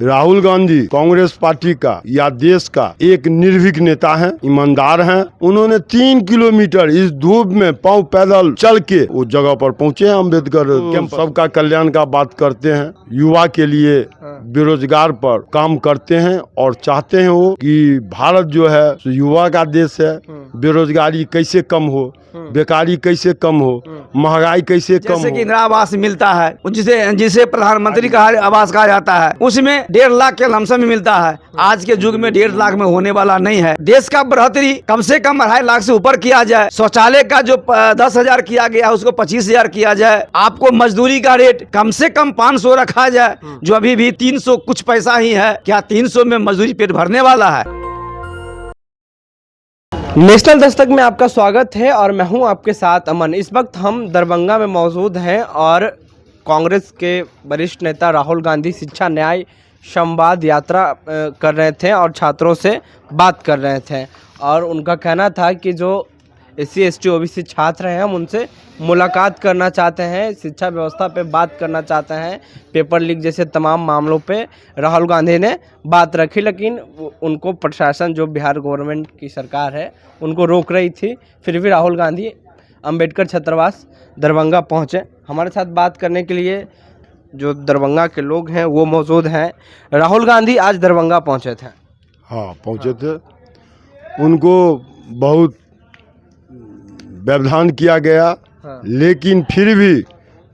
Rahul Gandhi Congress party का या देश का एक निर्भीक नेता हैं, ईमानदार हैं। उन्होंने 3 किलोमीटर इस धूप में पांव पैदल चल के उस जगह पर पहुंचे हैं अम्बेडकर कैंप। सबका कल्याण का बात करते हैं, युवा के लिए बेरोजगार पर काम करते हैं और चाहते हैं वो कि भारत जो है युवा का देश है। बेरोजगारी कैसे कम हो, बेकारी कैसे कम हो, महंगाई कैसे कम हो। जैसे कि इंदिरा आवास मिलता है, जिसे जिसे प्रधानमंत्री का आवास कहा जाता है, उसमें 1.5 लाख के लमसम में मिलता है। आज के युग में 1.5 लाख में होने वाला नहीं है। देश का बढ़ोतरी कम से कम 2.5 लाख से ऊपर किया जाए। शौचालय का जो 10,000 किया गया उसको 25,000 किया जाए। आपको मजदूरी का रेट कम से कम 500 रखा जाए, जो अभी भी 300 कुछ पैसा ही है। क्या 300 में मजदूरी पेट भरने वाला है? नेशनल दस्तक में आपका स्वागत है और मैं हूं आपके साथ अमन। इस वक्त हम दरभंगा में मौजूद हैं और कांग्रेस के वरिष्ठ नेता राहुल गांधी शिक्षा न्याय संवाद यात्रा कर रहे थे और छात्रों से बात कर रहे थे। और उनका कहना था कि जो SC ST OBC छात्र हैं, हम उनसे मुलाकात करना चाहते हैं, शिक्षा व्यवस्था पे बात करना चाहते हैं। पेपर लीक जैसे तमाम मामलों पे राहुल गांधी ने बात रखी, लेकिन उनको प्रशासन, जो बिहार गवर्नमेंट की सरकार है, उनको रोक रही थी। फिर भी राहुल गांधी अंबेडकर छात्रावास दरभंगा पहुंचे। हमारे साथ बात करने के लिए जो दरभंगा के लोग हैं वो मौजूद हैं। राहुल गांधी आज दरभंगा पहुंचे थे। हाँ, पहुंचे थे। उनको बहुत व्यवधान किया गया। हाँ। लेकिन फिर भी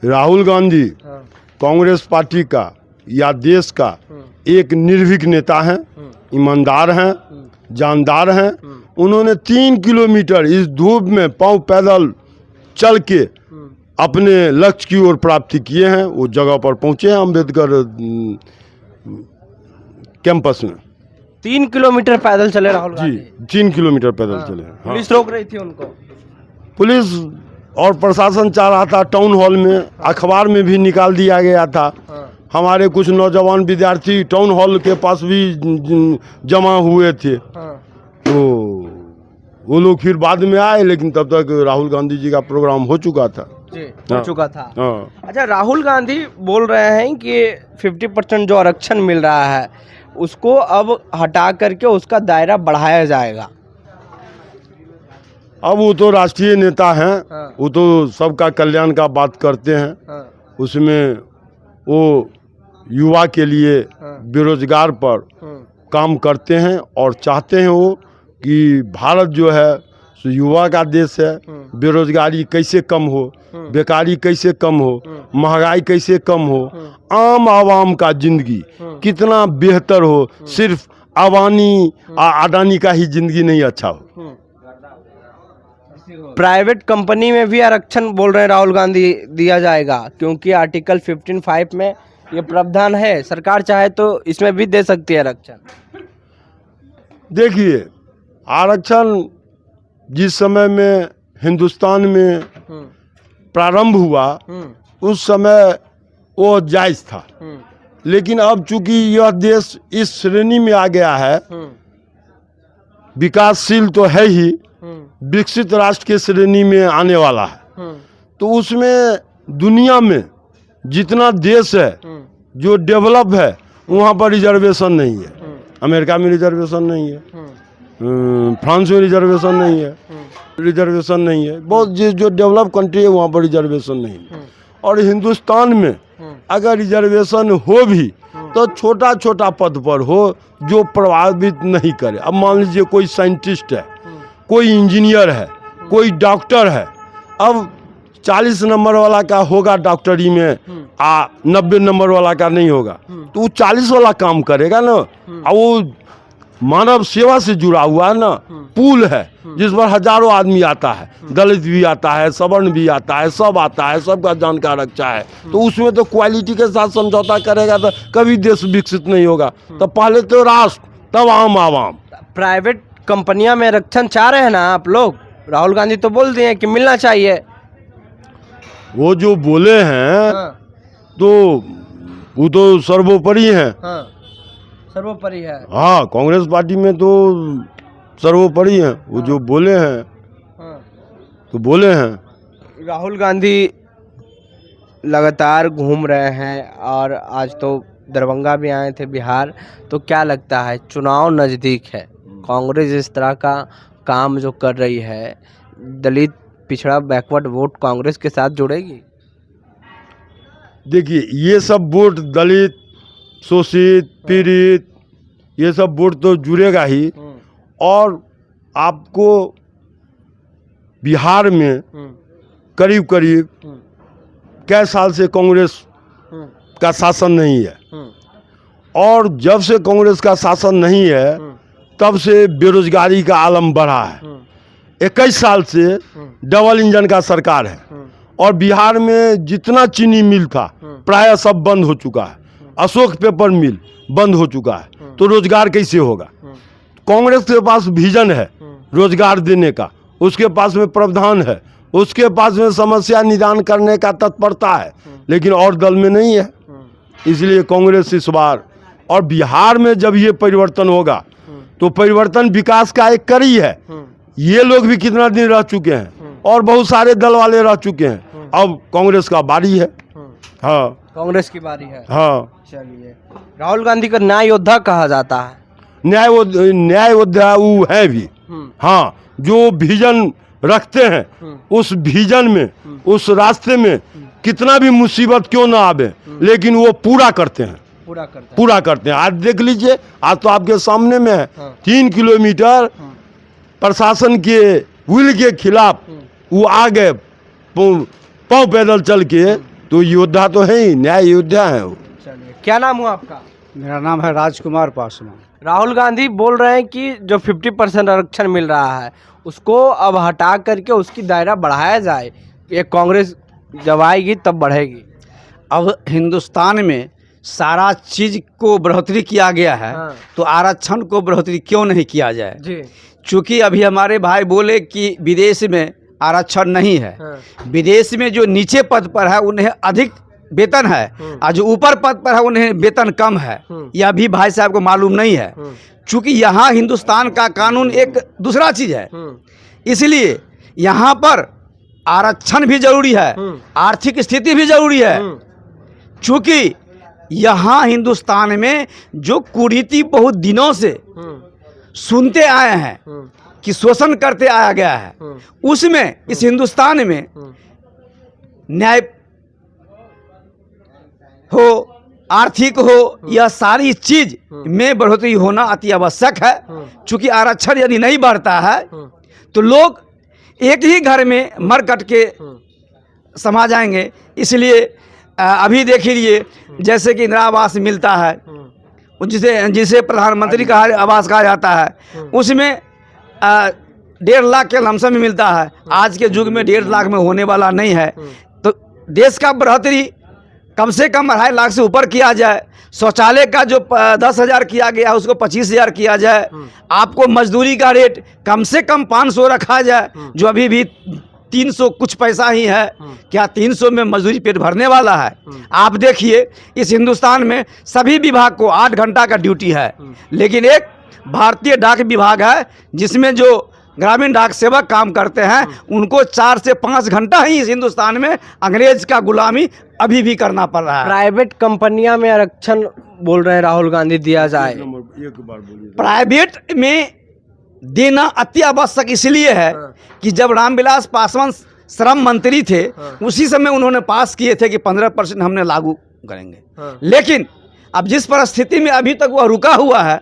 राहुल गांधी कांग्रेस पार्टी का या देश का एक निर्भीक नेता हैं, ईमानदार हैं, जानदार हैं। उन्होंने 3 किलोमीटर इस धूप में पांव पैदल चल के अपने लक्ष्य की ओर प्राप्ति किए हैं। उस जगह पर पहुंचे हैं अम्बेडकर कैंपस में। 3 किलोमीटर पैदल चले राहुल जी, गांधी। 3 किलोमीटर पैदल चले। हाँ। पुलिस रोक रही थी उनको। पुलिस और प्रशासन चाह रहा था, टाउन हॉल में, अखबार में भी निकाल दिया गया था। हमारे कुछ नौजवान विद्यार्थी टाउन हॉल के पास भी जमा हुए थे। तो वो लोग फिर बाद में आए, लेकिन तब तक राहुल गांधी जी का प्रोग्राम हो चुका था। हो चुका था। हाँ। अच्छा, राहुल गांधी बोल रहे हैं कि 50% जो आरक्षण मिल रहा है उसको अब हटा करके उसका दायरा बढ़ाया जाएगा। अब वो तो राष्ट्रीय नेता हैं। हाँ। वो तो सबका कल्याण का बात करते हैं। उसमें वो युवा के लिए बेरोजगार पर काम करते हैं और चाहते हैं वो कि भारत जो है सो युवा का देश है। बेरोजगारी कैसे कम हो, बेकारी कैसे कम हो, महंगाई कैसे कम हो, आम आवाम का जिंदगी कितना बेहतर हो। सिर्फ अडानी का ही जिंदगी नहीं अच्छा हो। प्राइवेट कंपनी में भी आरक्षण बोल रहे हैं राहुल गांधी दिया जाएगा, क्योंकि आर्टिकल 15(5) में ये प्रावधान है। सरकार चाहे तो इसमें भी दे सकती है आरक्षण। देखिए, आरक्षण जिस समय में हिंदुस्तान में प्रारंभ हुआ उस समय वो जायज़ था। लेकिन अब चूंकि यह देश इस श्रेणी में आ गया है, विकासशील तो है ही, विकसित राष्ट्र के श्रेणी में आने वाला है, तो उसमें दुनिया में जितना देश है जो डेवलप है वहाँ पर रिजर्वेशन नहीं है। अमेरिका में रिजर्वेशन नहीं है, फ्रांस में रिजर्वेशन नहीं है, रिजर्वेशन नहीं है। बहुत जो डेवलप कंट्री है वहाँ पर रिजर्वेशन नहीं है। और हिंदुस्तान में अगर रिजर्वेशन हो भी तो छोटा छोटा पद पर हो जो प्रभावित नहीं करे। अब मान लीजिए कोई साइंटिस्ट है, कोई इंजीनियर है, कोई डॉक्टर है। अब 40 नंबर वाला का होगा डॉक्टरी में, 90 नंबर वाला का नहीं होगा, तो वो 40 वाला काम करेगा ना। और वो मानव सेवा से जुड़ा हुआ है ना, पूल है जिस पर हजारों आदमी आता है, दलित भी आता है, सवर्ण भी आता है, सब आता है, सबका जानकार अच्छा है। तो उसमें तो क्वालिटी के साथ समझौता करेगा तो कभी देश विकसित नहीं होगा। तो पहले तो राष्ट्र, तब आम आवाम। प्राइवेट कंपनियां में आरक्षण चाह रहे हैं ना आप लोग? राहुल गांधी तो बोल दिए कि मिलना चाहिए। वो जो बोले हैं तो वो तो सर्वोपरि हैं। सर्वोपरि है। हाँ, कांग्रेस पार्टी में तो सर्वोपरि हैं। वो जो बोले हैं तो बोले हैं। राहुल गांधी लगातार घूम रहे हैं और आज तो दरभंगा भी आए थे बिहार, तो क्या लगता है चुनाव नज़दीक है, कांग्रेस इस तरह का काम जो कर रही है, दलित पिछड़ा बैकवर्ड वोट कांग्रेस के साथ जुड़ेगी? देखिए, ये सब वोट दलित, शोषित, पीड़ित, ये सब वोट तो जुड़ेगा ही। और आपको बिहार में करीब करीब कई साल से कांग्रेस का शासन नहीं है, और जब से कांग्रेस का शासन नहीं है तब से बेरोजगारी का आलम बढ़ा है। 21 साल से डबल इंजन का सरकार है, और बिहार में जितना चीनी मिल था प्रायः सब बंद हो चुका है। अशोक पेपर मिल बंद हो चुका है, तो रोजगार कैसे होगा? कांग्रेस के पास विजन है रोजगार देने का, उसके पास में प्रावधान है, उसके पास में समस्या निदान करने का तत्परता है, लेकिन और दल में नहीं है। इसलिए कांग्रेस इस बार, और बिहार में जब ये परिवर्तन होगा तो परिवर्तन विकास का एक कड़ी है। ये लोग भी कितना दिन रह चुके हैं और बहुत सारे दल वाले रह चुके हैं, अब कांग्रेस का बारी है। हाँ, कांग्रेस की बारी है। हाँ। चलिए, राहुल गांधी को न्याय योद्धा कहा जाता है। न्याय योद्धा वो है भी। हाँ, जो विजन रखते हैं, उस विजन में, उस रास्ते में कितना भी मुसीबत क्यों ना आवे, लेकिन वो पूरा करते हैं, पूरा करते हैं। आज देख लीजिए, आज तो आपके सामने में है, 3 किलोमीटर प्रशासन के विल के खिलाफ वो आ गए पाँव पैदल चल के, तो योद्धा तो है ही, न्याय योद्धा है वो। क्या नाम हुआ आपका? मेरा नाम है राजकुमार पासवान। राहुल गांधी बोल रहे हैं कि जो 50% आरक्षण मिल रहा है उसको अब हटा करके उसकी दायरा बढ़ाया जाए, ये कांग्रेस जब आएगी तब बढ़ेगी। अब हिंदुस्तान में सारा चीज को बढ़ोतरी किया गया है, तो आरक्षण को बढ़ोतरी क्यों नहीं किया जाए जी। चूँकि अभी हमारे भाई बोले कि विदेश में आरक्षण नहीं है। विदेश में जो नीचे पद पर है उन्हें अधिक वेतन है, और जो ऊपर पद पर है उन्हें वेतन कम है। यह भी भाई साहब को मालूम नहीं है, चूँकि यहाँ हिंदुस्तान का कानून एक दूसरा चीज है, इसलिए यहाँ पर आरक्षण भी जरूरी है, आर्थिक स्थिति भी जरूरी है। चूँकि यहाँ हिंदुस्तान में जो कुरीति बहुत दिनों से सुनते आए हैं कि शोषण करते आया गया है, उसमें इस हिंदुस्तान में न्याय हो, आर्थिक हो, यह सारी चीज में बढ़ोतरी होना अति आवश्यक है। चूँकि आरक्षण यदि नहीं बढ़ता है तो लोग एक ही घर में मर कट के समा जाएंगे। इसलिए अभी देख लीजिए, जैसे कि इंदिरा आवास मिलता है, जिसे प्रधानमंत्री का आवास कहा जाता है, उसमें 1.5 लाख के लमसम में मिलता है। आज के युग में 1.5 लाख में होने वाला नहीं है। तो देश का बढ़ोतरी कम से कम 2.5 लाख से ऊपर किया जाए। शौचालय का जो 10,000 किया गया है उसको 25,000 किया जाए। आपको मजदूरी का रेट कम से कम 500 रखा जाए, जो अभी भी 300 कुछ पैसा ही है। क्या 300 में मजदूरी पेट भरने वाला है? आप देखिए, इस हिंदुस्तान में सभी विभाग को 8 घंटा का ड्यूटी है, लेकिन एक भारतीय डाक विभाग है जिसमें जो ग्रामीण डाक सेवक काम करते हैं उनको 4 से 5 घंटा ही इस हिंदुस्तान में अंग्रेज का गुलामी अभी भी करना पड़ रहा है। प्राइवेट कंपनियां में आरक्षण बोल रहे हैं राहुल गांधी दिया जाए। प्राइवेट में देना अति आवश्यक इसलिए है कि जब रामविलास पासवान श्रम मंत्री थे उसी समय उन्होंने पास किए थे कि 15% हमने लागू करेंगे। लेकिन अब जिस परिस्थिति में अभी तक वह रुका हुआ है,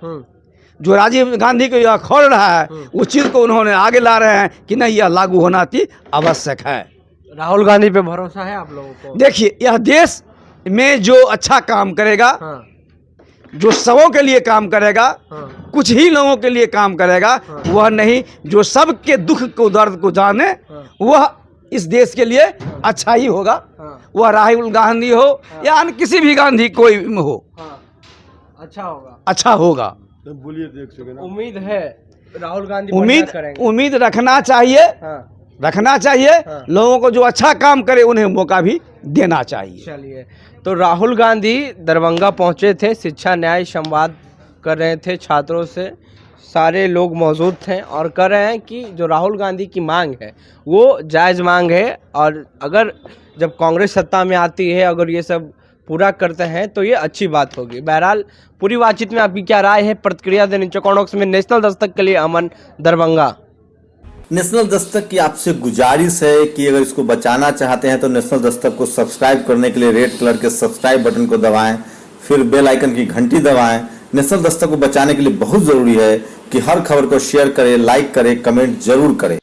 जो राजीव गांधी को यह खोल रहा है, उस चीज को उन्होंने आगे ला रहे हैं कि नहीं, यह लागू होना अति आवश्यक है। राहुल गांधी पे भरोसा है आप लोगों को? देखिए, यह देश में जो अच्छा काम करेगा, जो सबों के लिए काम करेगा, कुछ ही लोगों के लिए काम करेगा, वह नहीं, जो सबके दुख को दर्द को जाने, वह इस देश के लिए अच्छा ही होगा। वह राहुल गांधी हो या अन्य किसी भी गांधी कोई हो, अच्छा होगा। बोलिए, देख सके ना। उम्मीद है राहुल गांधी उम्मीद रखना चाहिए, रखना चाहिए। लोगों को जो अच्छा काम करे उन्हें मौका भी देना चाहिए। चलिए, तो राहुल गांधी दरभंगा पहुंचे थे, शिक्षा न्याय संवाद कर रहे थे छात्रों से, सारे लोग मौजूद थे और कह रहे हैं कि जो राहुल गांधी की मांग है वो जायज़ मांग है, और अगर जब कांग्रेस सत्ता में आती है, अगर ये सब पूरा करते हैं तो ये अच्छी बात होगी। बहरहाल पूरी बातचीत में आपकी क्या राय है, प्रतिक्रिया देने चौकॉक्स में। नेशनल दस्तक के लिए अमन, दरभंगा। नेशनल दस्तक की आपसे गुजारिश है कि अगर इसको बचाना चाहते हैं तो नेशनल दस्तक को सब्सक्राइब करने के लिए रेड कलर के सब्सक्राइब बटन को दबाएं, फिर बेल आइकन की घंटी दबाएं। नेशनल दस्तक को बचाने के लिए बहुत जरूरी है कि हर खबर को शेयर करें, लाइक करें, कमेंट जरूर करें।